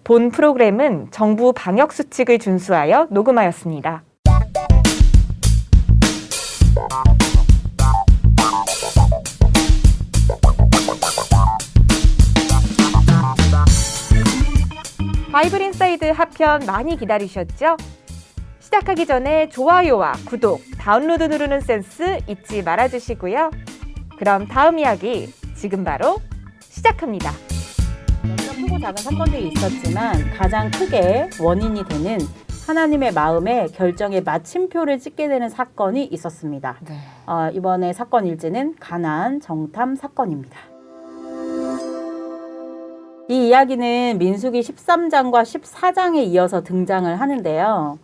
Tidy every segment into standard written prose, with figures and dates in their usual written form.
본 프로그램은 정부 방역 수칙을 준수하여 녹음하였습니다. 바이블 인사이드 하편 많이 기다리셨죠? 시작하기 전에 좋아요와 구독, 다운로드 누르는 센스 잊지 말아주시고요. 그럼 다음 이야기 지금 바로 시작합니다. 크고 작은 사건들이 있었지만 가장 크게 원인이 되는 하나님의 마음에 결정의 마침표를 찍게 되는 사건이 있었습니다. 네. 이번에 사건 일지는 가나안 정탐 사건입니다. 이 이야기는 민수기 13장과 14장에 이어서 등장을 하는데요.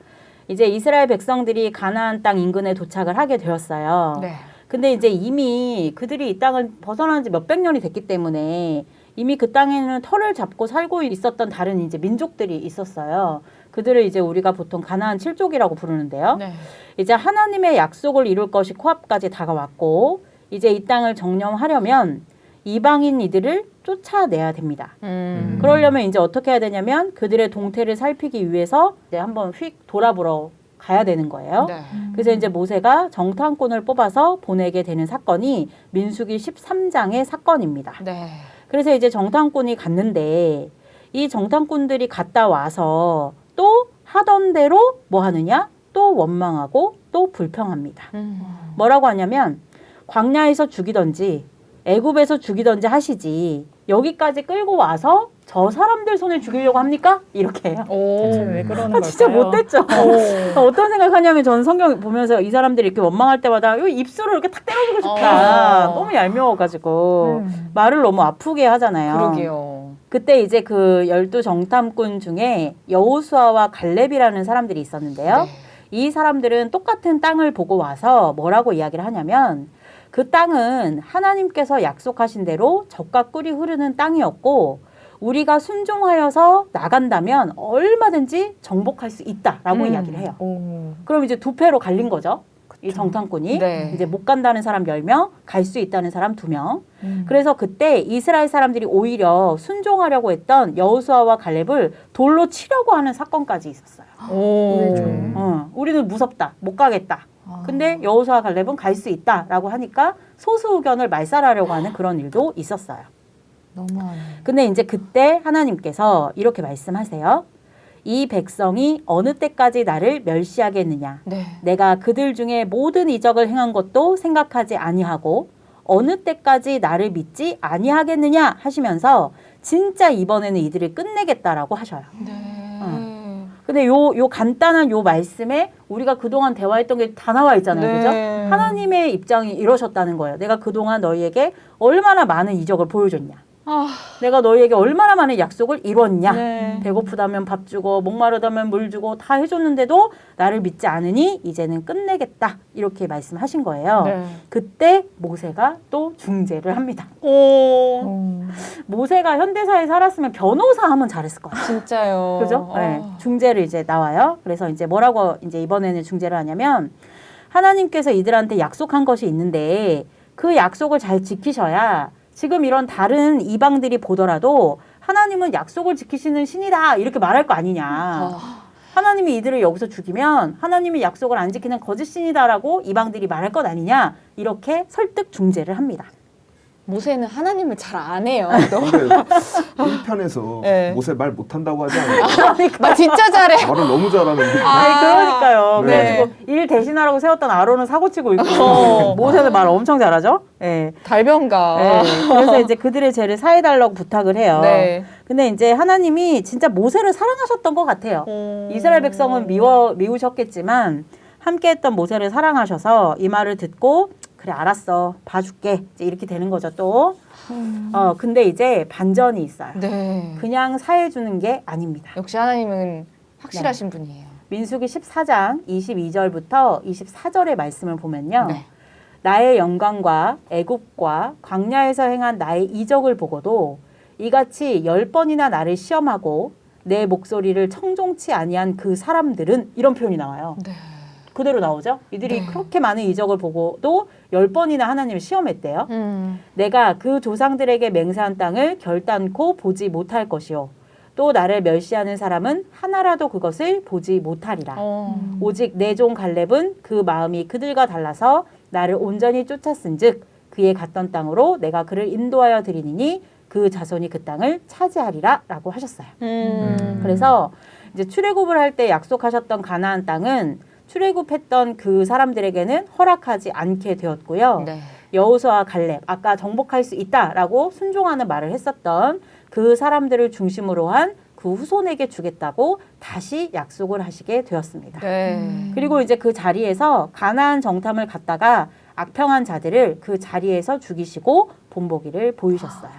이제 이스라엘 백성들이 가나안 땅 인근에 도착을 하게 되었어요. 네. 근데 이제 이미 그들이 이 땅을 벗어난 지 몇백 년이 됐기 때문에 이미 그 땅에는 터를 잡고 살고 있었던 다른 이제 민족들이 있었어요. 그들을 이제 우리가 보통 가나안 7족이라고 부르는데요. 네. 이제 하나님의 약속을 이룰 것이 코앞까지 다가왔고 이제 이 땅을 정령하려면 이방인 이들을 쫓아내야 됩니다. 그러려면 이제 어떻게 해야 되냐면 그들의 동태를 살피기 위해서 이제 한번 휙 돌아보러 가야 되는 거예요. 네. 그래서 이제 모세가 정탐꾼을 뽑아서 보내게 되는 사건이 민수기 13장의 사건입니다. 네. 그래서 이제 정탐꾼이 갔는데 이 정탐꾼들이 갔다 와서 또 하던 대로 뭐 하느냐? 또 원망하고 또 불평합니다. 뭐라고 하냐면 광야에서 죽이던지 애굽에서 죽이던지 하시지 여기까지 끌고 와서 저 사람들 손에 죽이려고 합니까? 이렇게 해요. 대체 왜 그러는 걸까요? 진짜 못됐죠. 어떤 생각하냐면 저는 성경 보면서 이 사람들이 이렇게 원망할 때마다 이 입술을 이렇게 탁 때려주고 싶다. 너무 얄미워가지고 말을 너무 아프게 하잖아요. 그러게요. 그때 이제 그 12 정탐꾼 중에 여호수아와 갈렙이라는 사람들이 있었는데요. 네. 이 사람들은 똑같은 땅을 보고 와서 뭐라고 이야기를 하냐면 그 땅은 하나님께서 약속하신 대로 젖과 꿀이 흐르는 땅이었고 우리가 순종하여서 나간다면 얼마든지 정복할 수 있다라고 이야기를 해요. 그럼 이제 두 패로 갈린 거죠. 이 정탐꾼이 네. 이제 못 간다는 사람 10명, 갈 수 있다는 사람 2명. 그래서 그때 이스라엘 사람들이 오히려 순종하려고 했던 여호수아와 갈렙을 돌로 치려고 하는 사건까지 있었어요. 우리는 무섭다, 못 가겠다. 근데 여호수아 갈렙은 갈 수 있다라고 하니까 소수 의견을 말살하려고 하는 그런 일도 있었어요. 너무하네. 근데 이제 그때 하나님께서 이렇게 말씀하세요. 이 백성이 어느 때까지 나를 멸시하겠느냐. 네. 내가 그들 중에 모든 이적을 행한 것도 생각하지 아니하고 어느 때까지 나를 믿지 아니하겠느냐 하시면서 진짜 이번에는 이들을 끝내겠다라고 하셔요. 근데 요 간단한 요 말씀에 우리가 그동안 대화했던 게 다 나와 있잖아요. 네. 그죠? 하나님의 입장이 이러셨다는 거예요. 내가 그동안 너희에게 얼마나 많은 이적을 보여줬냐. 내가 너희에게 얼마나 많은 약속을 이뤘냐. 네. 배고프다면 밥 주고 목마르다면 물 주고 다 해줬는데도 나를 믿지 않으니 이제는 끝내겠다. 이렇게 말씀하신 거예요. 네. 그때 모세가 또 중재를 합니다. 모세가 현대사에 살았으면 변호사 하면 잘했을 것 같아요. 진짜요. 그죠? 네. 중재를 이제 나와요. 그래서 이제 뭐라고 이제 이번에는 중재를 하냐면 하나님께서 이들한테 약속한 것이 있는데 그 약속을 잘 지키셔야 지금 이런 다른 이방들이 보더라도 하나님은 약속을 지키시는 신이다 이렇게 말할 거 아니냐. 하나님이 이들을 여기서 죽이면 하나님이 약속을 안 지키는 거짓 신이다라고 이방들이 말할 것 아니냐. 이렇게 설득 중재를 합니다. 모세는 하나님을 잘 안 해요. 근데 1편에서 네. 모세 말 못한다고 하지 않아요? 나 진짜 잘해. 말을 너무 잘하는데. 그러니까요. 네. 그래가지고 일 대신하라고 세웠던 아론은 사고치고 있고 모세는 말 엄청 잘하죠. 네. 달변가. 네. 그래서 이제 그들의 죄를 사해달라고 부탁을 해요. 네. 근데 이제 하나님이 진짜 모세를 사랑하셨던 것 같아요. 이스라엘 백성은 미우셨겠지만 함께했던 모세를 사랑하셔서 이 말을 듣고 그래 알았어 봐줄게 이제 이렇게 되는 거죠 또. 근데 이제 반전이 있어요. 네. 그냥 사해주는 게 아닙니다. 역시 하나님은 확실하신 분이에요. 민수기 14장 22절부터 24절의 말씀을 보면요. 네. 나의 영광과 애굽과 광야에서 행한 나의 이적을 보고도 이같이 10번이나 나를 시험하고 내 목소리를 청종치 아니한 그 사람들은 이런 표현이 나와요. 네. 그대로 나오죠. 이들이 네. 그렇게 많은 이적을 보고도 10번이나 하나님을 시험했대요. 내가 그 조상들에게 맹세한 땅을 결단코 보지 못할 것이요. 또 나를 멸시하는 사람은 하나라도 그것을 보지 못하리라. 오직 내 종 갈렙은 그 마음이 그들과 달라서 나를 온전히 쫓았은즉 그의 갔던 땅으로 내가 그를 인도하여 드리니니 그 자손이 그 땅을 차지하리라라고 하셨어요. 그래서 이제 출애굽을 할 때 약속하셨던 가나안 땅은 출애굽했던 그 사람들에게는 허락하지 않게 되었고요. 네. 여호수아와 갈렙, 아까 정복할 수 있다라고 순종하는 말을 했었던 그 사람들을 중심으로 한 그 후손에게 주겠다고 다시 약속을 하시게 되었습니다. 네. 그리고 이제 그 자리에서 가나안 정탐을 갔다가 악평한 자들을 그 자리에서 죽이시고 본보기를 보이셨어요.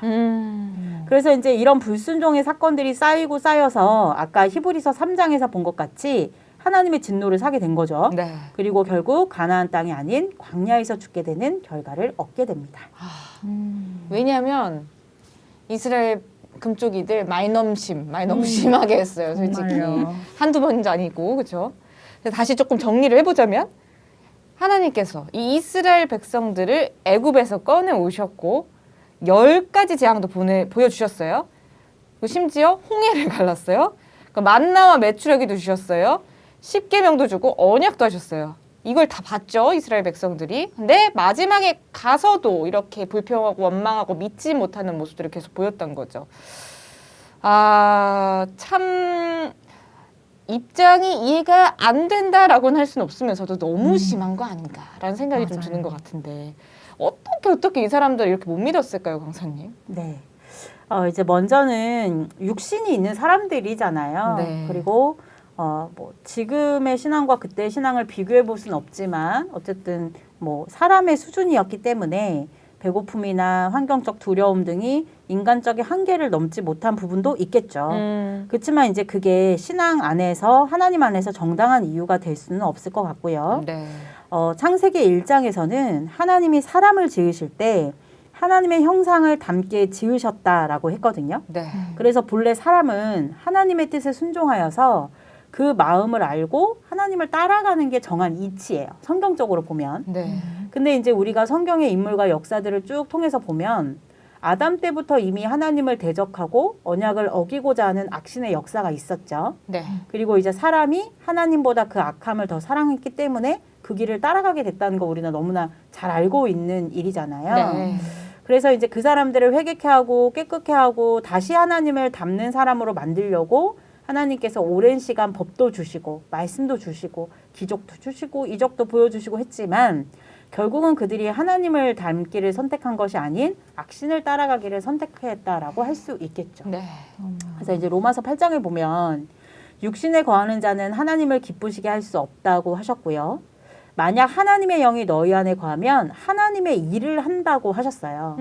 그래서 이제 이런 불순종의 사건들이 쌓이고 쌓여서 아까 히브리서 3장에서 본 것 같이 하나님의 진노를 사게 된 거죠. 네. 그리고 결국 가나안 땅이 아닌 광야에서 죽게 되는 결과를 얻게 됩니다. 왜냐하면 이스라엘 금쪽이들 많이 너무 심하게 했어요. 솔직히 정말요. 한두 번도 아니고 그렇죠. 다시 조금 정리를 해보자면 하나님께서 이 이스라엘 백성들을 애굽에서 꺼내 오셨고 10가지 재앙도 보여주셨어요. 그리고 심지어 홍해를 갈랐어요. 만나와 메추라기도 주셨어요. 십계명도 주고 언약도 하셨어요. 이걸 다 봤죠, 이스라엘 백성들이. 근데 마지막에 가서도 이렇게 불평하고 원망하고 믿지 못하는 모습들을 계속 보였던 거죠. 아, 참 입장이 이해가 안 된다라고는 할 수는 없으면서도 너무 심한 거 아닌가라는 생각이 좀 맞아요. 드는 것 같은데 어떻게 이 사람들을 이렇게 못 믿었을까요, 강사님? 네. 이제 먼저는 육신이 있는 사람들이잖아요. 네. 그리고 뭐 지금의 신앙과 그때의 신앙을 비교해 볼 수는 없지만 어쨌든 뭐 사람의 수준이었기 때문에 배고픔이나 환경적 두려움 등이 인간적인 한계를 넘지 못한 부분도 있겠죠. 그렇지만 이제 그게 신앙 안에서 하나님 안에서 정당한 이유가 될 수는 없을 것 같고요. 네. 창세기 1장에서는 하나님이 사람을 지으실 때 하나님의 형상을 닮게 지으셨다라고 했거든요. 네. 그래서 본래 사람은 하나님의 뜻에 순종하여서 그 마음을 알고 하나님을 따라가는 게 정한 이치예요. 성경적으로 보면. 네. 근데 이제 우리가 성경의 인물과 역사들을 쭉 통해서 보면 아담 때부터 이미 하나님을 대적하고 언약을 어기고자 하는 악신의 역사가 있었죠. 네. 그리고 이제 사람이 하나님보다 그 악함을 더 사랑했기 때문에 그 길을 따라가게 됐다는 거 우리는 너무나 잘 알고 있는 일이잖아요. 네. 그래서 이제 그 사람들을 회개케 하고 깨끗게 하고 다시 하나님을 닮는 사람으로 만들려고 하나님께서 오랜 시간 법도 주시고 말씀도 주시고 기적도 주시고 이적도 보여주시고 했지만 결국은 그들이 하나님을 닮기를 선택한 것이 아닌 악신을 따라가기를 선택했다라고 할 수 있겠죠. 네. 그래서 이제 로마서 8장에 보면 육신에 거하는 자는 하나님을 기쁘시게 할 수 없다고 하셨고요. 만약 하나님의 영이 너희 안에 거하면 하나님의 일을 한다고 하셨어요.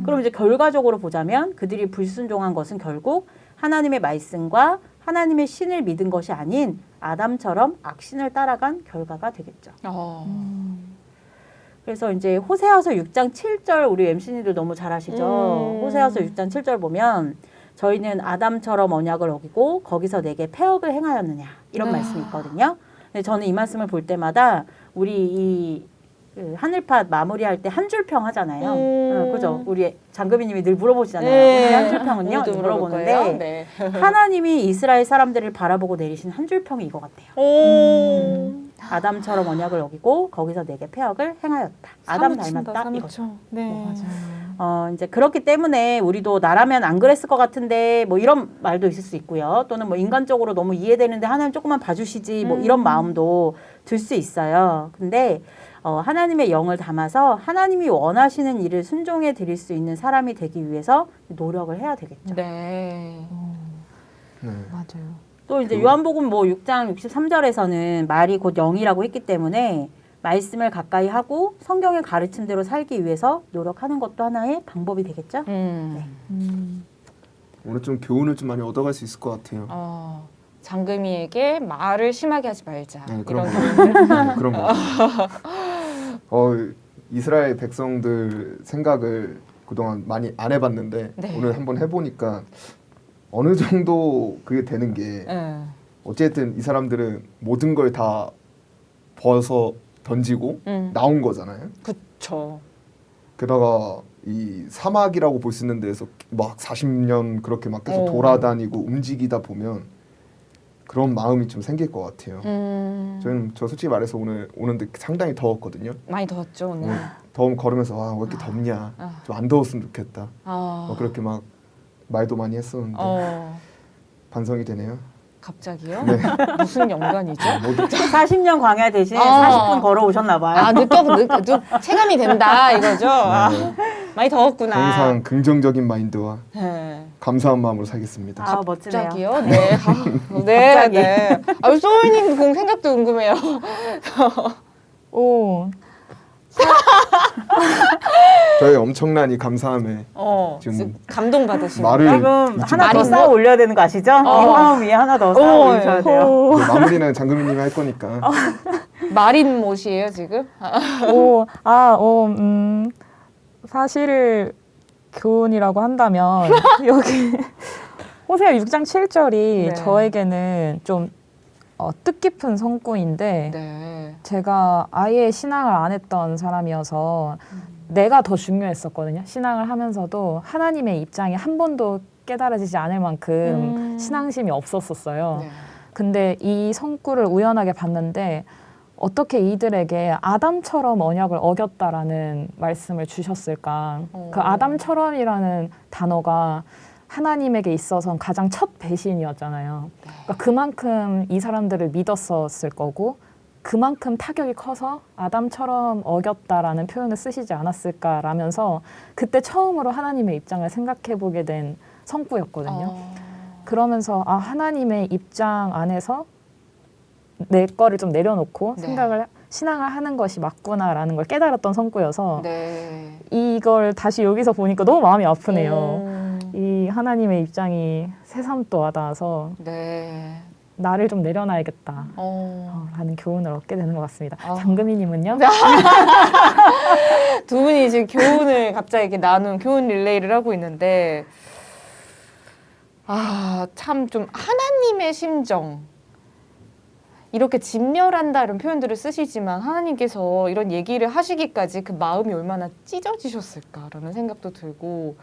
그럼 이제 결과적으로 보자면 그들이 불순종한 것은 결국 하나님의 말씀과 하나님의 신을 믿은 것이 아닌 아담처럼 악신을 따라간 결과가 되겠죠. 그래서 이제 호세아서 6장 7절 우리 MC님들 너무 잘 아시죠? 호세아서 6장 7절 보면 저희는 아담처럼 언약을 어기고 거기서 내게 패역을 행하였느냐 이런 말씀이 있거든요. 근데 저는 이 말씀을 볼 때마다 우리 이 하늘팟 마무리할 때 한 줄평 하잖아요. 그죠? 우리 장금희님이 늘 물어보시잖아요. 우리 한 줄평은요? 오늘도 물어보는데 네. 하나님이 이스라엘 사람들을 바라보고 내리신 한 줄평이 이거 같아요. 아담처럼 언약을 어기고 거기서 내게 패역을 행하였다. 아담 닮았다. 이거죠. 네. 이제 그렇기 때문에 우리도 나라면 안 그랬을 것 같은데 뭐 이런 말도 있을 수 있고요. 또는 뭐 인간적으로 너무 이해되는데 하나님 조금만 봐주시지 뭐 이런 마음도 들 수 있어요. 근데 하나님의 영을 담아서 하나님이 원하시는 일을 순종해 드릴 수 있는 사람이 되기 위해서 노력을 해야 되겠죠. 네. 네. 맞아요. 또 이제 요한복음 뭐 6장 63절에서는 말이 곧 영이라고 했기 때문에 말씀을 가까이 하고 성경의 가르침대로 살기 위해서 노력하는 것도 하나의 방법이 되겠죠. 오늘 좀 교훈을 좀 많이 얻어갈 수 있을 것 같아요. 장금이에게 말을 심하게 하지 말자. 네, 그런 이런 거. 네, 그런 거. 이스라엘 백성들 생각을 그동안 많이 안 해봤는데 네. 오늘 한번 해보니까 어느 정도 그게 되는 게 어쨌든 이 사람들은 모든 걸 다 벗어 던지고 나온 거잖아요. 그쵸. 게다가 이 사막이라고 볼 수 있는 데에서 막 40년 그렇게 막 계속 어. 돌아다니고 움직이다 보면 그런 마음이 좀 생길 것 같아요. 저 솔직히 말해서 오늘 오는데 상당히 더웠거든요. 많이 더웠죠 오늘. 더움 걸으면서 와, 왜 이렇게 덥냐. 좀 안 더웠으면 좋겠다. 그렇게 막 말도 많이 했었는데 반성이 되네요. 갑자기요? 네. 무슨 연관이죠? 모두 40년 광야 대신 아. 40분 걸어오셨나 봐요. 체감이 된다 이거죠. 네. 많이 더웠구나. 항상 긍정적인 마인드와 네. 감사한 마음으로 살겠습니다. 아, 멋지네요. 갑자기요? 네. 네. 갑자기. 네. 아, 소울님 공 생각도 궁금해요. 오, 저희 엄청난 이 감사함에 지금 지금 감동 받으시는 말을 지금 잊지 하나 더 못하고. 쌓아 올려야 되는 거 아시죠? 이 마음 위에 하나 더 쌓아 올리셔야 돼요. 이제 마무리는 장금희님이 할 거니까. 마린 못이에요 지금? 사실 교훈이라고 한다면 여기 호세아 6장 7절이 네. 저에게는 좀 뜻깊은 성구인데 네. 제가 아예 신앙을 안 했던 사람이어서 내가 더 중요했었거든요. 신앙을 하면서도 하나님의 입장이 한 번도 깨달아지지 않을 만큼 신앙심이 없었었어요. 네. 근데 이 성구를 우연하게 봤는데 어떻게 이들에게 아담처럼 언약을 어겼다라는 말씀을 주셨을까? 그 아담처럼이라는 단어가 하나님에게 있어서는 가장 첫 배신이었잖아요. 그러니까 그만큼 이 사람들을 믿었었을 거고 그만큼 타격이 커서 아담처럼 어겼다라는 표현을 쓰시지 않았을까라면서 그때 처음으로 하나님의 입장을 생각해 보게 된 성구였거든요. 그러면서 하나님의 입장 안에서 내 거를 좀 내려놓고 네. 신앙을 하는 것이 맞구나라는 걸 깨달았던 성구여서 네. 이걸 다시 여기서 보니까 너무 마음이 아프네요. 이 하나님의 입장이 새삼 또 와닿아서 네. 나를 좀 내려놔야겠다 라는 교훈을 얻게 되는 것 같습니다. 아. 장금희님은요? 두 분이 지금 교훈을 갑자기 이렇게 나눈 교훈 릴레이를 하고 있는데 참 좀 하나님의 심정 이렇게 진멸한다 이런 표현들을 쓰시지만 하나님께서 이런 얘기를 하시기까지 그 마음이 얼마나 찢어지셨을까라는 생각도 들고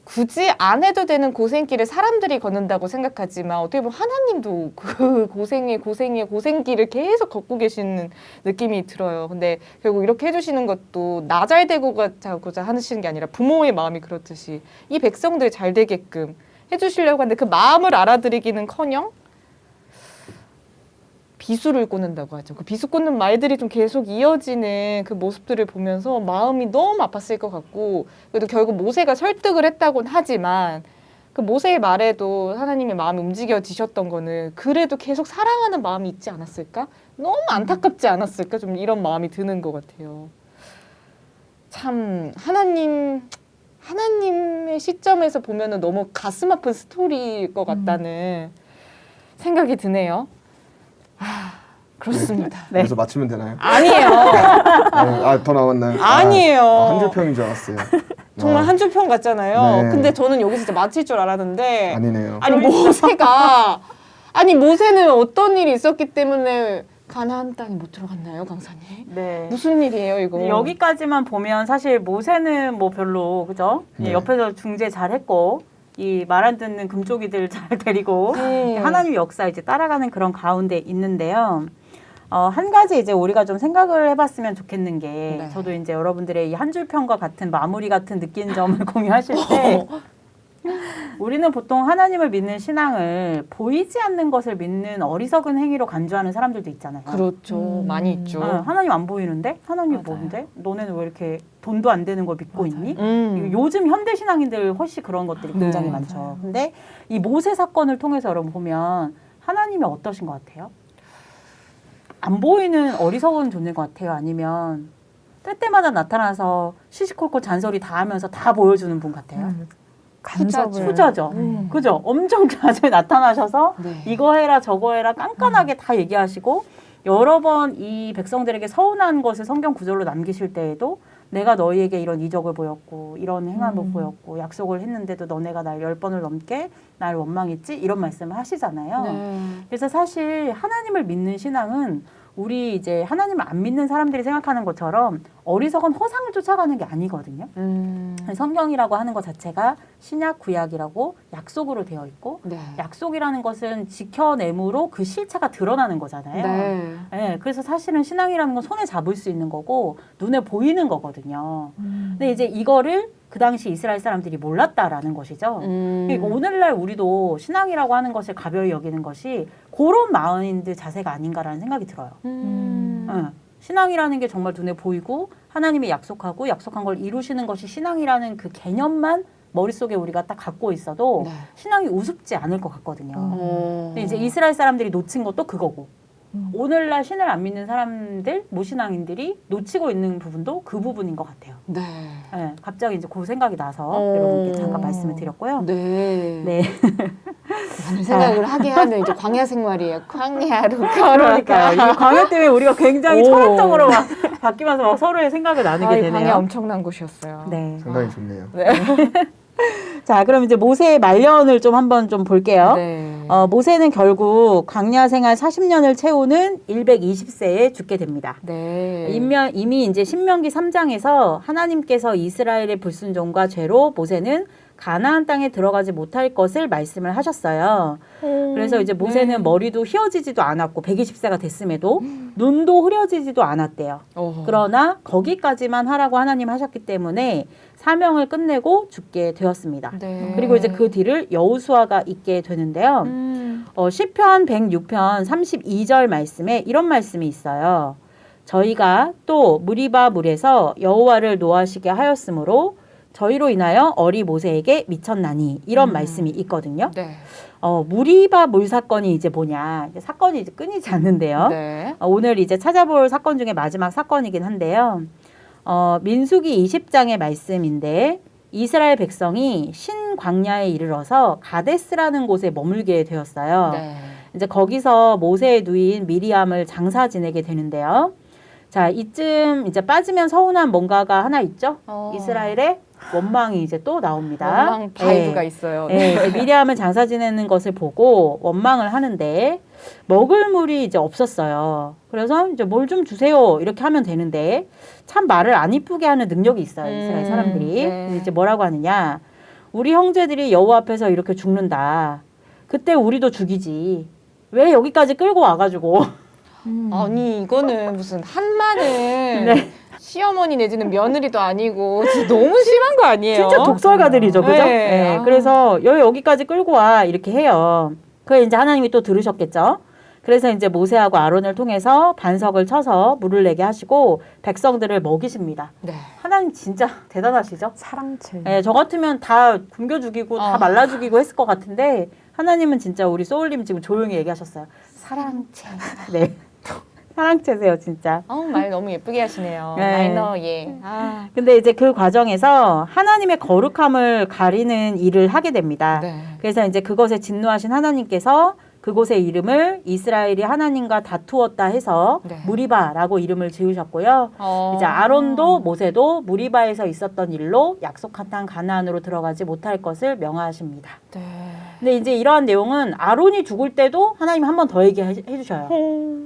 굳이 안 해도 되는 고생길을 사람들이 걷는다고 생각하지만 어떻게 보면 하나님도 그 고생길을 계속 걷고 계시는 느낌이 들어요. 근데 결국 이렇게 해주시는 것도 나 잘 되고자 하시는 게 아니라 부모의 마음이 그렇듯이 이 백성들 잘 되게끔 해주시려고 하는데 그 마음을 알아들이기는커녕 비수를 꽂는다고 하죠. 그 비수 꽂는 말들이 좀 계속 이어지는 그 모습들을 보면서 마음이 너무 아팠을 것 같고 그래도 결국 모세가 설득을 했다고는 하지만 그 모세의 말에도 하나님의 마음이 움직여지셨던 거는 그래도 계속 사랑하는 마음이 있지 않았을까? 너무 안타깝지 않았을까? 좀 이런 마음이 드는 것 같아요. 참 하나님의 시점에서 보면은 너무 가슴 아픈 스토리일 것 같다는 생각이 드네요. 그렇습니다. 네. 그래서 맞추면 되나요? 아니에요. 더 나왔나요? 아니에요. 한 줄 평인 줄 알았어요. 정말 한 줄 평 같잖아요. 네. 근데 저는 여기서 진짜 맞힐 줄 알았는데 아니네요. 아니 모세는 어떤 일이 있었기 때문에 가나안 땅에 못 들어갔나요, 강사님? 네. 무슨 일이에요, 이거? 여기까지만 보면 사실 모세는 뭐 별로 그죠? 네. 옆에서 중재 잘했고 이 말 안 듣는 금쪽이들 잘 데리고 하나님 역사 이제 따라가는 그런 가운데 있는데요. 한 가지 이제 우리가 좀 생각을 해봤으면 좋겠는 게 네. 저도 이제 여러분들의 이 한 줄 평과 같은 마무리 같은 느낀 점을 공유하실 때 우리는 보통 하나님을 믿는 신앙을 보이지 않는 것을 믿는 어리석은 행위로 간주하는 사람들도 있잖아요. 그렇죠. 많이 있죠. 하나님 안 보이는데? 하나님 맞아요. 뭔데? 너네는 왜 이렇게 돈도 안 되는 걸 믿고 맞아요. 있니? 요즘 현대 신앙인들 훨씬 그런 것들이 굉장히 네, 많죠. 맞아요. 근데 이 모세 사건을 통해서 여러분 보면 하나님이 어떠신 것 같아요? 안 보이는 어리석은 존재인 것 같아요? 아니면 때때마다 나타나서 시시콜콜 잔소리 다 하면서 다 보여주는 분 같아요? 간섭을 후자죠. 그죠? 엄청 자주 나타나셔서 네. 이거 해라 저거 해라 깐깐하게 다 얘기하시고 여러 번 이 백성들에게 서운한 것을 성경 구절로 남기실 때에도 내가 너희에게 이런 이적을 보였고 이런 행함을 보였고 약속을 했는데도 너네가 날 10번을 넘게 날 원망했지 이런 말씀을 하시잖아요. 네. 그래서 사실 하나님을 믿는 신앙은 우리 이제 하나님을 안 믿는 사람들이 생각하는 것처럼 어리석은 허상을 쫓아가는 게 아니거든요. 성경이라고 하는 것 자체가 신약 구약이라고 약속으로 되어 있고 네. 약속이라는 것은 지켜냄으로 그 실체가 드러나는 거잖아요. 네. 네, 그래서 사실은 신앙이라는 건 손에 잡을 수 있는 거고 눈에 보이는 거거든요. 근데 이제 이거를 그 당시 이스라엘 사람들이 몰랐다라는 것이죠. 그러니까 오늘날 우리도 신앙이라고 하는 것을 가벼이 여기는 것이 그런 마인드 자세가 아닌가라는 생각이 들어요. 신앙이라는 게 정말 눈에 보이고 하나님이 약속하고 약속한 걸 이루시는 것이 신앙이라는 그 개념만 머릿속에 우리가 딱 갖고 있어도 네. 신앙이 우습지 않을 것 같거든요. 근데 이제 이스라엘 사람들이 놓친 것도 그거고 오늘날 신을 안 믿는 사람들, 무신앙인들이 놓치고 있는 부분도 그 부분인 것 같아요. 네. 네, 갑자기 이제 그 생각이 나서 여러분께 잠깐 말씀을 드렸고요. 네. 네. 많은 생각을 하게 하는 이제 광야 생활이에요. 광야로 그러니까요. 이 광야 때문에 우리가 굉장히 오. 철학적으로 막 바뀌면서 막 서로의 생각을 나누게 되네요. 광야 엄청난 곳이었어요. 네. 상당히 좋네요. 자, 그럼 이제 모세의 말년을 좀 한번 좀 볼게요. 네. 모세는 결국 광야 생활 40년을 채우는 120세에 죽게 됩니다. 네. 이미 이제 신명기 3장에서 하나님께서 이스라엘의 불순종과 죄로 모세는 가나안 땅에 들어가지 못할 것을 말씀을 하셨어요. 그래서 이제 모세는 머리도 휘어지지도 않았고 120세가 됐음에도 눈도 흐려지지도 않았대요. 그러나 거기까지만 하라고 하나님 하셨기 때문에 사명을 끝내고 죽게 되었습니다. 네. 그리고 이제 그 뒤를 여호수아가 잇게 되는데요. 시편 106편 32절 말씀에 이런 말씀이 있어요. 저희가 또 무리바 물에서 여호와를 노하시게 하였으므로 저희로 인하여 어리 모세에게 미쳤나니 이런 말씀이 있거든요. 네. 무리바 물 사건이 이제 뭐냐. 이제 사건이 이제 끊이지 않는데요. 네. 오늘 이제 찾아볼 사건 중에 마지막 사건이긴 한데요. 민수기 20장의 말씀인데 이스라엘 백성이 신광야에 이르러서 가데스라는 곳에 머물게 되었어요. 네. 이제 거기서 모세의 누이인 미리암을 장사 지내게 되는데요. 자, 이쯤 이제 빠지면 서운한 뭔가가 하나 있죠. 이스라엘의 원망이 이제 또 나옵니다. 원망 바이브가 있어요. 네, 이제 미리암을 장사 지내는 것을 보고 원망을 하는데 먹을 물이 이제 없었어요. 그래서 이제 뭘 좀 주세요 이렇게 하면 되는데 참 말을 안 이쁘게 하는 능력이 있어요. 이스라엘 사람들이. 네. 이제 뭐라고 하느냐. 우리 형제들이 여호와 앞에서 이렇게 죽는다. 그때 우리도 죽이지. 왜 여기까지 끌고 와가지고. 아니 이거는 무슨 한마는 네. 시어머니 내지는 며느리도 아니고 진짜 너무 심한 거 아니에요? 진짜 독설가들이죠. 그죠? 네. 네. 그래서 여기까지 끌고 와 이렇게 해요. 그래 이제 하나님이 또 들으셨겠죠. 그래서 이제 모세하고 아론을 통해서 반석을 쳐서 물을 내게 하시고 백성들을 먹이십니다. 네. 하나님 진짜 대단하시죠? 사랑채. 네, 저 같으면 다 굶겨 죽이고 다 말라 죽이고 했을 것 같은데 하나님은 진짜 우리 소울님 지금 조용히 얘기하셨어요. 사랑채. 네. 사랑채세요, 진짜. 말 너무 예쁘게 하시네요. 네. 마이너 예. 근데 이제 그 과정에서 하나님의 거룩함을 가리는 일을 하게 됩니다. 네. 그래서 이제 그것에 진노하신 하나님께서 그곳의 이름을 이스라엘이 하나님과 다투었다 해서 네. 무리바라고 이름을 지으셨고요. 이제 아론도 모세도 무리바에서 있었던 일로 약속한 땅 가나안으로 들어가지 못할 것을 명하십니다. 네. 근데 이제 이러한 내용은 아론이 죽을 때도 하나님 한 번 더 얘기해 주셔요.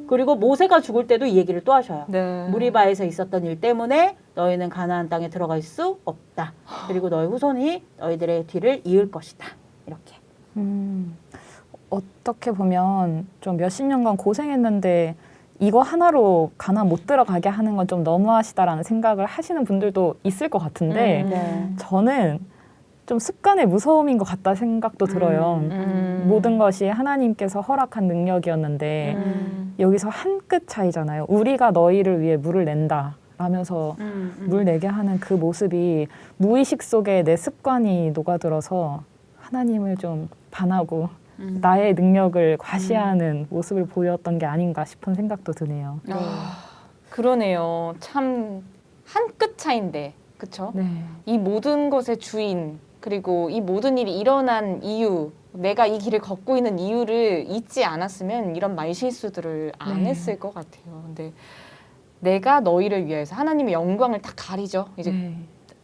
그리고 모세가 죽을 때도 이 얘기를 또 하셔요. 네. 무리바에서 있었던 일 때문에 너희는 가나안 땅에 들어갈 수 없다. 그리고 너희 후손이 너희들의 뒤를 이을 것이다. 이렇게. 어떻게 보면 좀 몇십 년간 고생했는데 이거 하나로 가나안 못 들어가게 하는 건 좀 너무하시다라는 생각을 하시는 분들도 있을 것 같은데 네. 저는 좀 습관의 무서움인 것 같다 생각도 들어요. 모든 것이 하나님께서 허락한 능력이었는데 여기서 한 끗 차이잖아요. 우리가 너희를 위해 물을 낸다 라면서 물 내게 하는 그 모습이 무의식 속에 내 습관이 녹아들어서 하나님을 좀 반하고 나의 능력을 과시하는 모습을 보였던 게 아닌가 싶은 생각도 드네요. 그러네요. 참 한 끗 차인데, 그렇죠? 네. 이 모든 것의 주인 그리고 이 모든 일이 일어난 이유, 내가 이 길을 걷고 있는 이유를 잊지 않았으면 이런 말실수들을 안 네. 했을 것 같아요. 근데 내가 너희를 위해서 하나님의 영광을 다 가리죠. 이제 네.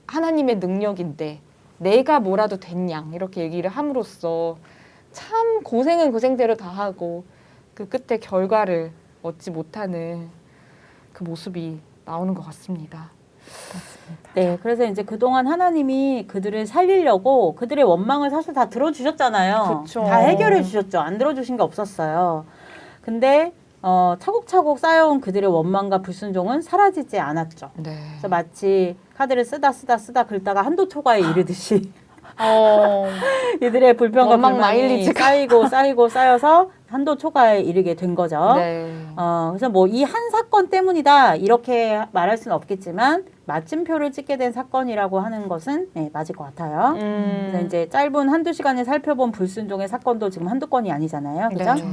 하나님의 능력인데 내가 뭐라도 됐냐 이렇게 얘기를 함으로써 참 고생은 고생대로 다 하고 그 끝에 결과를 얻지 못하는 그 모습이 나오는 것 같습니다. 네, 그래서 이제 그동안 하나님이 그들을 살리려고 그들의 원망을 사실 다 들어주셨잖아요. 그쵸. 다 해결해 주셨죠. 안 들어주신 게 없었어요. 근데 차곡차곡 쌓여온 그들의 원망과 불순종은 사라지지 않았죠. 네. 그래서 마치 카드를 쓰다 긁다가 한도 초과에 이르듯이 이들의 불평과 원망 불만이 마일리지가. 쌓이고 쌓여서 한도 초과에 이르게 된 거죠. 네. 그래서 뭐 이 한 사건 때문이다 이렇게 말할 수는 없겠지만 마침표를 찍게 된 사건이라고 하는 것은 네, 맞을 것 같아요. 그래서 이제 짧은 한두 시간에 살펴본 불순종의 사건도 지금 한두 건이 아니잖아요. 그죠? 네.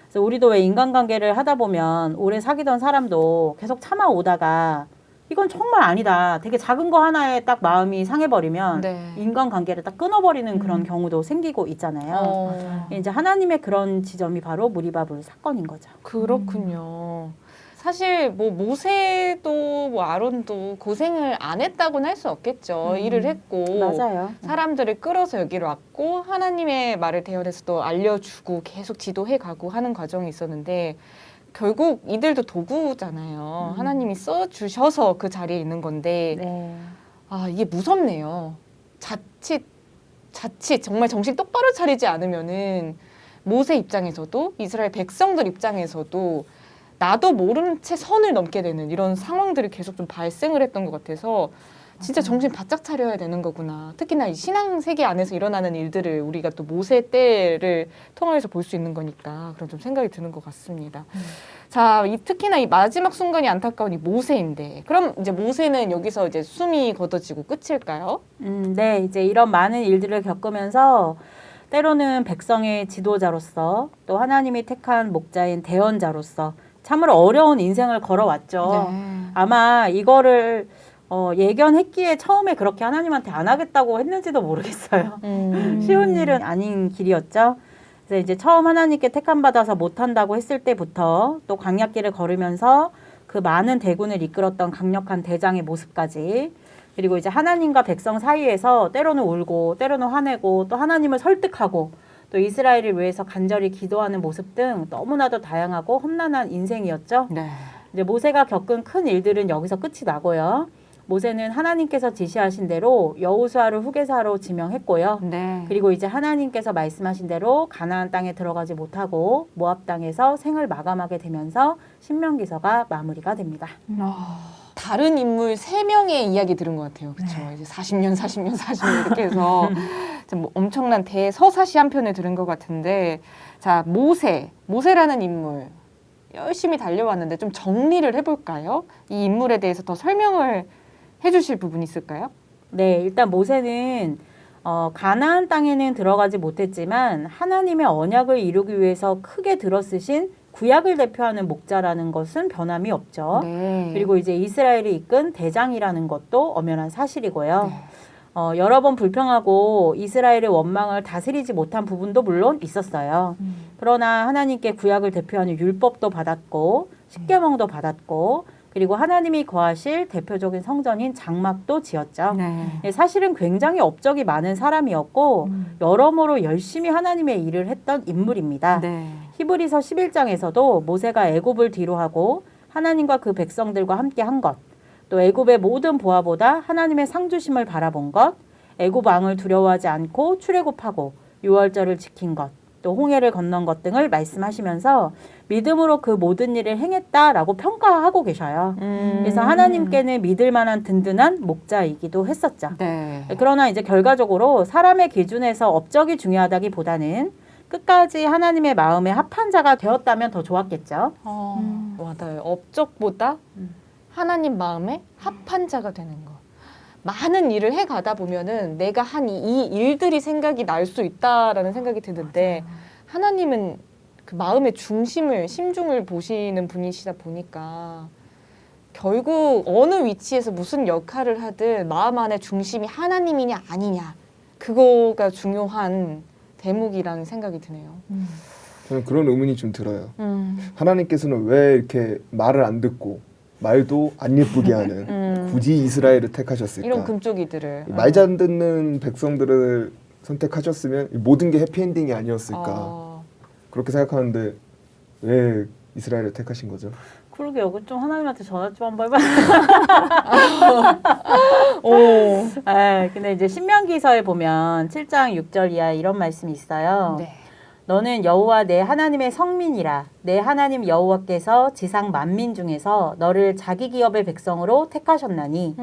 그래서 우리도 왜 인간관계를 하다 보면 오래 사귀던 사람도 계속 참아오다가 이건 정말 아니다. 되게 작은 거 하나에 딱 마음이 상해버리면 네. 인간관계를 딱 끊어버리는 그런 경우도 생기고 있잖아요. 이제 하나님의 그런 지점이 바로 무리바불 사건인 거죠. 그렇군요. 사실 뭐 모세도 뭐 아론도 고생을 안 했다고는 할 수 없겠죠. 일을 했고 맞아요. 사람들을 끌어서 여기로 왔고 하나님의 말을 대언해서 또 알려주고 계속 지도해가고 하는 과정이 있었는데 결국 이들도 도구잖아요. 하나님이 써주셔서 그 자리에 있는 건데 네. 아 이게 무섭네요. 자칫 정말 정신 똑바로 차리지 않으면은 모세 입장에서도 이스라엘 백성들 입장에서도 나도 모르는 채 선을 넘게 되는 이런 상황들이 계속 좀 발생을 했던 것 같아서 진짜 정신 바짝 차려야 되는 거구나. 특히나 이 신앙 세계 안에서 일어나는 일들을 우리가 또 모세 때를 통해서 볼 수 있는 거니까 그런 좀 생각이 드는 것 같습니다. 자, 특히나 이 마지막 순간이 안타까운 이 모세인데 그럼 이제 모세는 여기서 이제 숨이 걷어지고 끝일까요? 네, 이제 이런 많은 일들을 겪으면서 때로는 백성의 지도자로서 또 하나님이 택한 목자인 대언자로서 참으로 어려운 인생을 걸어왔죠. 네. 아마 이거를 예견했기에 처음에 그렇게 하나님한테 안 하겠다고 했는지도 모르겠어요. 쉬운 일은 아닌 길이었죠. 그래서 이제 처음 하나님께 택함 받아서 못한다고 했을 때부터 또 광야길을 걸으면서 그 많은 대군을 이끌었던 강력한 대장의 모습까지 그리고 이제 하나님과 백성 사이에서 때로는 울고 때로는 화내고 또 하나님을 설득하고 또 이스라엘을 위해서 간절히 기도하는 모습 등 너무나도 다양하고 험난한 인생이었죠. 네. 이제 모세가 겪은 큰 일들은 여기서 끝이 나고요. 모세는 하나님께서 지시하신 대로 여호수아를 후계사로 지명했고요. 네. 그리고 이제 하나님께서 말씀하신 대로 가나안 땅에 들어가지 못하고 모압 땅에서 생을 마감하게 되면서 신명기서가 마무리가 됩니다. 다른 인물 3명의 이야기 들은 것 같아요. 그렇죠. 이제 40년 이렇게 해서 뭐 엄청난 대서사시 한 편을 들은 것 같은데 자 모세라는 인물 열심히 달려왔는데 좀 정리를 해볼까요? 이 인물에 대해서 더 설명을 해주실 부분이 있을까요? 네, 일단 모세는 가나안 땅에는 들어가지 못했지만 하나님의 언약을 이루기 위해서 크게 들어쓰신 구약을 대표하는 목자라는 것은 변함이 없죠. 네. 그리고 이제 이스라엘이 이끈 대장이라는 것도 엄연한 사실이고요. 네. 여러 번 불평하고 이스라엘의 원망을 다스리지 못한 부분도 물론 있었어요. 그러나 하나님께 구약을 대표하는 율법도 받았고 십계명도 받았고 그리고 하나님이 거하실 대표적인 성전인 장막도 지었죠. 네. 사실은 굉장히 업적이 많은 사람이었고 여러모로 열심히 하나님의 일을 했던 인물입니다. 네. 히브리서 11장에서도 모세가 애굽을 뒤로하고 하나님과 그 백성들과 함께 한 것, 또 애굽의 모든 보화보다 하나님의 상주심을 바라본 것, 애굽 왕을 두려워하지 않고 출애굽하고 유월절을 지킨 것, 또 홍해를 건넌 것 등을 말씀하시면서 믿음으로 그 모든 일을 행했다라고 평가하고 계셔요. 그래서 하나님께는 믿을 만한 든든한 목자이기도 했었죠. 네. 그러나 이제 결과적으로 사람의 기준에서 업적이 중요하다기보다는 끝까지 하나님의 마음에 합한 자가 되었다면 더 좋았겠죠. 맞아요. 업적보다 하나님 마음에 합한 자가 되는 거. 많은 일을 해가다 보면은 내가 한 이 일들이 생각이 날 수 있다라는 생각이 드는데 하나님은 그 마음의 중심을 심중을 보시는 분이시다 보니까 결국 어느 위치에서 무슨 역할을 하든 마음 안의 중심이 하나님이냐 아니냐 그거가 중요한 대목이라는 생각이 드네요. 저는 그런 의문이 좀 들어요. 하나님께서는 왜 이렇게 말을 안 듣고 말도 안 예쁘게 하는 굳이 이스라엘을 택하셨을까? 이런 금쪽이들을 말 잘 듣는 백성들을 선택하셨으면 모든 게 해피엔딩이 아니었을까? 그렇게 생각하는데 왜 이스라엘을 택하신 거죠. 그러게 여기 좀 하나님한테 전화 좀 한번 해봐. 근데 이제 신명기서에 보면 7장 6절 이하에 이런 말씀이 있어요. 네. 너는 여호와 내 하나님의 성민이라. 내 하나님 여호와께서 지상 만민 중에서 너를 자기 기업의 백성으로 택하셨나니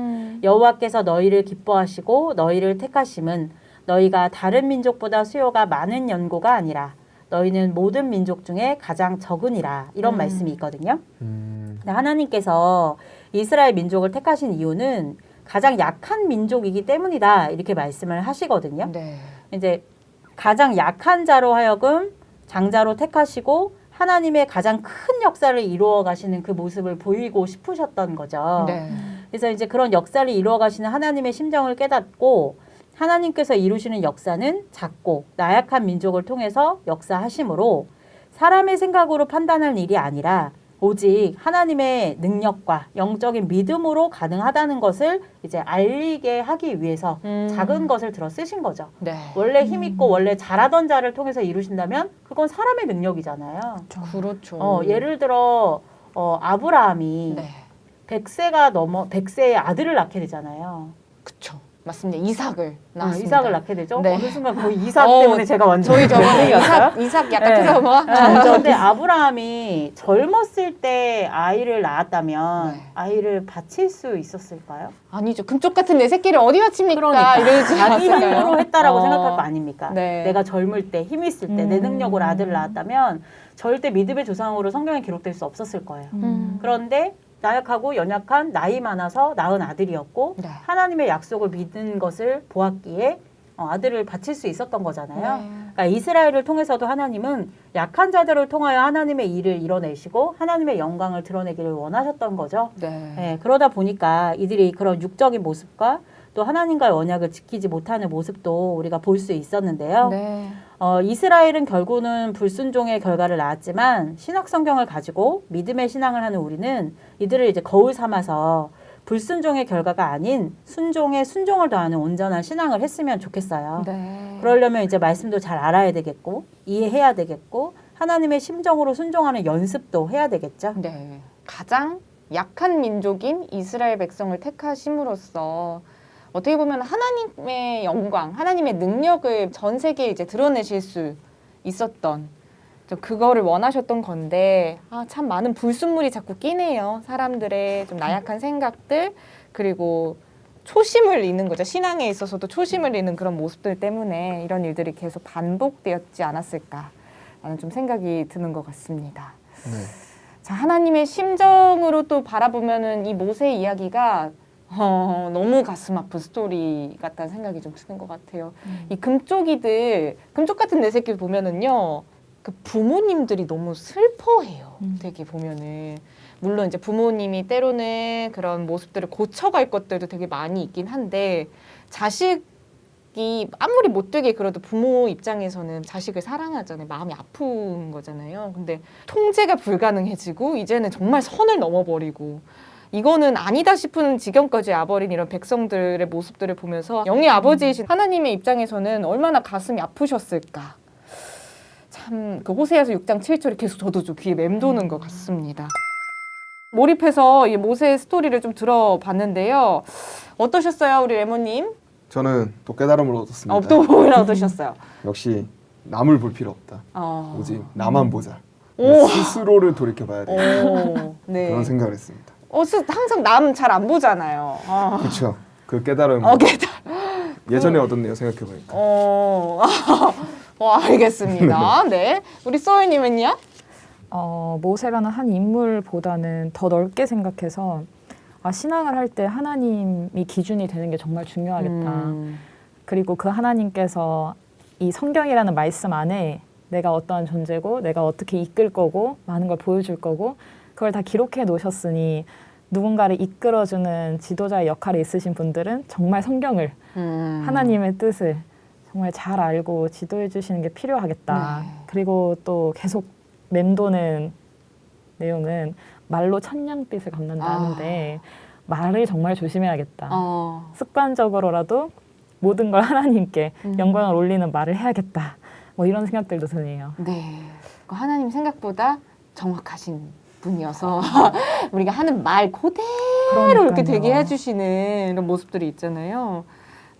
여호와께서 너희를 기뻐하시고 너희를 택하심은 너희가 다른 민족보다 수요가 많은 연고가 아니라 너희는 모든 민족 중에 가장 적으니라. 이런 말씀이 있거든요. 근데 하나님께서 이스라엘 민족을 택하신 이유는 가장 약한 민족이기 때문이다. 이렇게 말씀을 하시거든요. 네. 이제 가장 약한 자로 하여금 장자로 택하시고 하나님의 가장 큰 역사를 이루어 가시는 그 모습을 보이고 싶으셨던 거죠. 네. 그래서 이제 그런 역사를 이루어 가시는 하나님의 심정을 깨닫고 하나님께서 이루시는 역사는 작고 나약한 민족을 통해서 역사하심으로 사람의 생각으로 판단할 일이 아니라 오직 하나님의 능력과 영적인 믿음으로 가능하다는 것을 이제 알리게 하기 위해서 작은 것을 들어 쓰신 거죠. 네. 원래 힘있고 원래 잘하던 자를 통해서 이루신다면 그건 사람의 능력이잖아요. 그렇죠. 예를 들어 아브라함이 네. 100세의 아들을 낳게 되잖아요. 그쵸. 맞습니다. 이삭을 낳았습니다. 이삭을 낳게 되죠. 네. 어느 순간 거의 이삭 때문에 제가 완전 저희 저번에 이삭 약간 네. 트라우마. 그런데 아브라함이 젊었을 때 아이를 낳았다면 네. 아이를 바칠 수 있었을까요? 아니죠. 금쪽 같은 내 새끼를 어디 바칩니까? 그러니까. 이러지 자기 않았을까요? 힘으로 했다라고 생각할 거 아닙니까? 네. 내가 젊을 때, 힘 있을 때, 내 능력으로 아들을 낳았다면 절대 믿음의 조상으로 성경에 기록될 수 없었을 거예요. 그런데 나약하고 연약한 나이 많아서 낳은 아들이었고 네. 하나님의 약속을 믿는 것을 보았기에 아들을 바칠 수 있었던 거잖아요. 네. 그러니까 이스라엘을 통해서도 하나님은 약한 자들을 통하여 하나님의 일을 이뤄내시고 하나님의 영광을 드러내기를 원하셨던 거죠. 네. 그러다 보니까 이들이 그런 육적인 모습과 또 하나님과의 언약을 지키지 못하는 모습도 우리가 볼 수 있었는데요. 네. 이스라엘은 결국은 불순종의 결과를 낳았지만 신약 성경을 가지고 믿음의 신앙을 하는 우리는 이들을 이제 거울 삼아서 불순종의 결과가 아닌 순종에 순종을 더하는 온전한 신앙을 했으면 좋겠어요. 네. 그러려면 이제 말씀도 잘 알아야 되겠고 이해해야 되겠고 하나님의 심정으로 순종하는 연습도 해야 되겠죠. 네. 가장 약한 민족인 이스라엘 백성을 택하심으로써 어떻게 보면 하나님의 영광, 하나님의 능력을 전 세계에 이제 드러내실 수 있었던 좀 그거를 원하셨던 건데 참 많은 불순물이 자꾸 끼네요. 사람들의 좀 나약한 생각들 그리고 초심을 잃는 거죠. 신앙에 있어서도 초심을 잃는 그런 모습들 때문에 이런 일들이 계속 반복되었지 않았을까라는 좀 생각이 드는 것 같습니다. 네. 자, 하나님의 심정으로 또 바라보면은 이 모세 이야기가 너무 가슴 아픈 스토리 같다는 생각이 좀 드는 것 같아요. 이 금쪽이들, 금쪽 같은 내 새끼 보면은요, 그 부모님들이 너무 슬퍼해요. 되게 보면은. 물론 이제 부모님이 때로는 그런 모습들을 고쳐갈 것들도 되게 많이 있긴 한데, 자식이 아무리 못되게 그래도 부모 입장에서는 자식을 사랑하잖아요. 마음이 아픈 거잖아요. 근데 통제가 불가능해지고, 이제는 정말 선을 넘어버리고, 이거는 아니다 싶은 지경까지 와버린 이런 백성들의 모습들을 보면서 영의 아버지이신 하나님의 입장에서는 얼마나 가슴이 아프셨을까. 참 그 호세아서 6장 7절이 계속 저도 좀 귀에 맴도는 것 같습니다. 몰입해서 이 모세의 스토리를 좀 들어봤는데요. 어떠셨어요, 우리 레모님? 저는 또 깨달음을 얻었습니다. 또 뭐라 어떠셨어요? 역시 남을 볼 필요 없다. 오직 나만 보자. 오. 스스로를 돌이켜봐야 돼. 네. 그런 생각을 했습니다. 항상 남 잘 안 보잖아요. 그렇죠. 그 깨달음 예전에 얻었네요. 생각해보니까. 알겠습니다. 네. 우리 소희님은요? 모세라는 한 인물보다는 더 넓게 생각해서 신앙을 할 때 하나님이 기준이 되는 게 정말 중요하겠다. 그리고 그 하나님께서 이 성경이라는 말씀 안에 내가 어떠한 존재고 내가 어떻게 이끌 거고 많은 걸 보여줄 거고 그걸 다 기록해 놓으셨으니 누군가를 이끌어주는 지도자의 역할이 있으신 분들은 정말 성경을 하나님의 뜻을 정말 잘 알고 지도해 주시는 게 필요하겠다. 네. 그리고 또 계속 맴도는 내용은 말로 천냥빚을 갚는다 하는데 말을 정말 조심해야겠다. 습관적으로라도 모든 걸 하나님께 영광을 올리는 말을 해야겠다. 뭐 이런 생각들도 드네요. 네. 하나님 생각보다 정확하신 분이어서 우리가 하는 말 그대로 이렇게 되게 해주시는 이런 모습들이 있잖아요.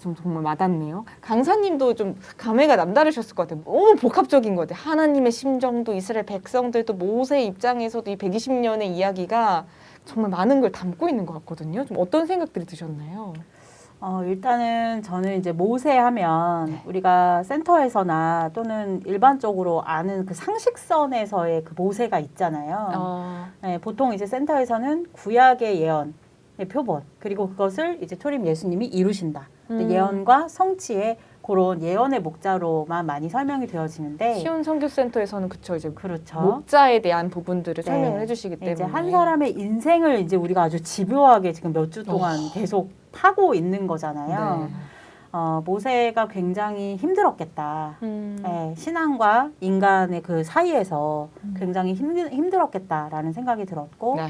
좀 정말 와닿네요. 강사님도 좀 감회가 남다르셨을 것 같아요. 너무 복합적인 것 같아요. 하나님의 심정도 있으라엘 백성들도 모세 입장에서도 이 120년의 이야기가 정말 많은 걸 담고 있는 것 같거든요. 좀 어떤 생각들이 드셨나요? 일단은 저는 이제 모세 하면 우리가 센터에서나 또는 일반적으로 아는 그 상식선에서의 그 모세가 있잖아요. 네, 보통 이제 센터에서는 구약의 예언, 표본, 그리고 그것을 이제 초림 예수님이 이루신다. 예언과 성취의 그런 예언의 목자로만 많이 설명이 되어지는데 시온 선교센터에서는 그쵸 이제 그렇죠. 목자에 대한 부분들을 네. 설명을 해주시기 때문에 이제 한 사람의 인생을 이제 우리가 아주 집요하게 지금 몇 주 동안 계속 파고 있는 거잖아요. 네. 모세가 굉장히 힘들었겠다. 네, 신앙과 인간의 그 사이에서 굉장히 힘들었겠다라는 생각이 들었고 네.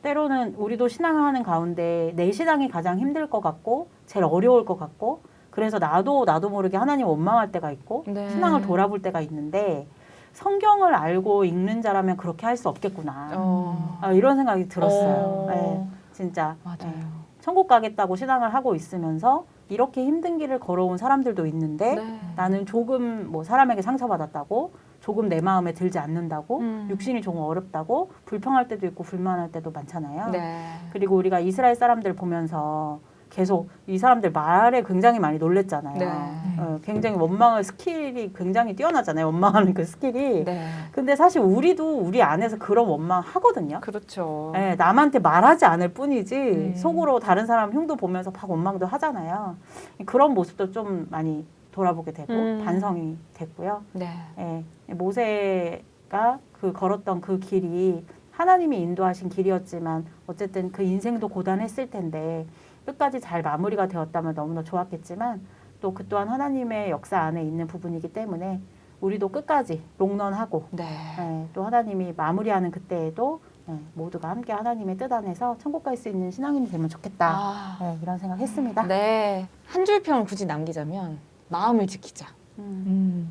때로는 우리도 신앙을 하는 가운데 내 신앙이 가장 힘들 것 같고 제일 어려울 것 같고 그래서 나도 모르게 하나님 원망할 때가 있고 네. 신앙을 돌아볼 때가 있는데 성경을 알고 읽는 자라면 그렇게 할 수 없겠구나. 이런 생각이 들었어요. 네, 진짜. 맞아요. 네. 천국 가겠다고 신앙을 하고 있으면서 이렇게 힘든 길을 걸어온 사람들도 있는데 네. 나는 조금 뭐 사람에게 상처받았다고 조금 내 마음에 들지 않는다고 육신이 조금 어렵다고 불평할 때도 있고 불만할 때도 많잖아요. 네. 그리고 우리가 이스라엘 사람들 보면서 계속 이 사람들 말에 굉장히 많이 놀랬잖아요. 네. 굉장히 원망의 스킬이 굉장히 뛰어나잖아요. 원망하는 그 스킬이. 네. 근데 사실 우리도 우리 안에서 그런 원망 하거든요. 그렇죠. 네, 남한테 말하지 않을 뿐이지 속으로 다른 사람 흉도 보면서 막 원망도 하잖아요. 그런 모습도 좀 많이 돌아보게 되고 반성이 됐고요. 네. 네, 모세가 그 걸었던 그 길이 하나님이 인도하신 길이었지만 어쨌든 그 인생도 고단했을 텐데 끝까지 잘 마무리가 되었다면 너무나 좋았겠지만 또 그 또한 하나님의 역사 안에 있는 부분이기 때문에 우리도 끝까지 롱런하고 네. 네, 또 하나님이 마무리하는 그때에도 네, 모두가 함께 하나님의 뜻 안에서 천국 갈 수 있는 신앙인이 되면 좋겠다. 네, 이런 생각했습니다. 네. 한 줄 평을 굳이 남기자면 마음을 지키자.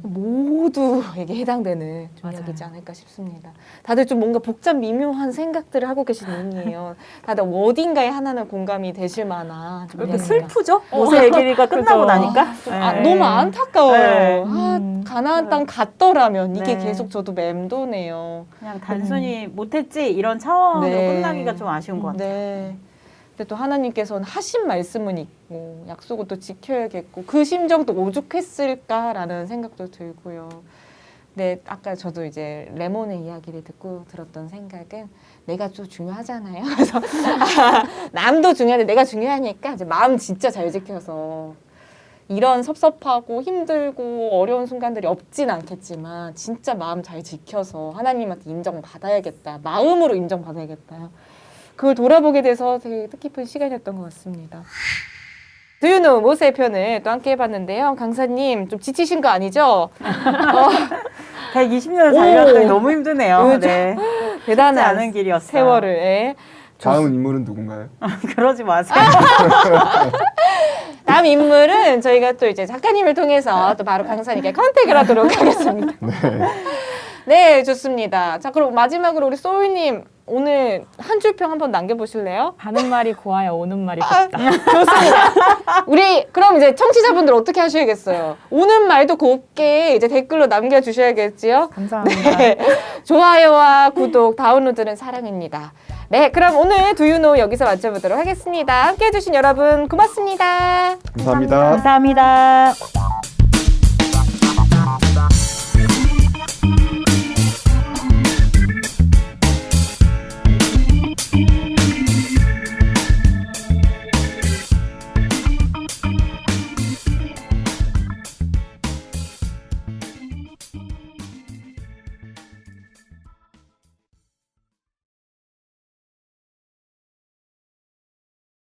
모두에게 해당되는 좀 맞아요. 이야기지 않을까 싶습니다. 다들 좀 뭔가 복잡 미묘한 생각들을 하고 계신 분이에요. 다들 어딘가에 하나는 공감이 되실 만한 좀 왜 이렇게 이야기가. 슬프죠? 모세 얘기가 끝나고 그죠. 나니까. 너무 안타까워요. 네. 가나안 땅 갔더라면 이게 네. 계속 저도 맴도네요. 그냥 단순히 못했지 이런 차원으로 네. 끝나기가 좀 아쉬운 것 같아요. 네. 근데 또 하나님께서는 하신 말씀은 있고 약속을 또 지켜야겠고 그 심정도 오죽했을까라는 생각도 들고요. 네, 아까 저도 이제 레몬의 이야기를 듣고 들었던 생각은 내가 좀 중요하잖아요. 그래서 남도 중요한데 내가 중요하니까 이제 마음 진짜 잘 지켜서 이런 섭섭하고 힘들고 어려운 순간들이 없진 않겠지만 진짜 마음 잘 지켜서 하나님한테 인정받아야겠다. 마음으로 인정받아야겠다. 그걸 돌아보게 돼서 되게 뜻깊은 시간이었던 것 같습니다. Do you know 모세의 편을 또 함께 해봤는데요. 강사님 좀 지치신 거 아니죠? 120년을 달렸더니 오. 너무 힘드네요. 그죠? 네. 대단한 않은 길이었어요. 세월을. 예. 다음 인물은 누군가요? 그러지 마세요. 다음 인물은 저희가 또 이제 작가님을 통해서 또 바로 강사님께 컨택을 하도록 하겠습니다. 네, 좋습니다. 자, 그럼 마지막으로 우리 소울님 오늘 한 줄 평 한번 남겨보실래요? 가는 말이 고와야 오는 말이 아, 곱다. 좋습니다. 우리 그럼 이제 청취자분들 어떻게 하셔야겠어요? 오는 말도 곱게 이제 댓글로 남겨주셔야겠지요? 감사합니다. 네. 좋아요와 구독, 다운로드는 사랑입니다. 네, 그럼 오늘 두유노 여기서 마쳐보도록 하겠습니다. 함께해 주신 여러분 고맙습니다. 감사합니다. 감사합니다.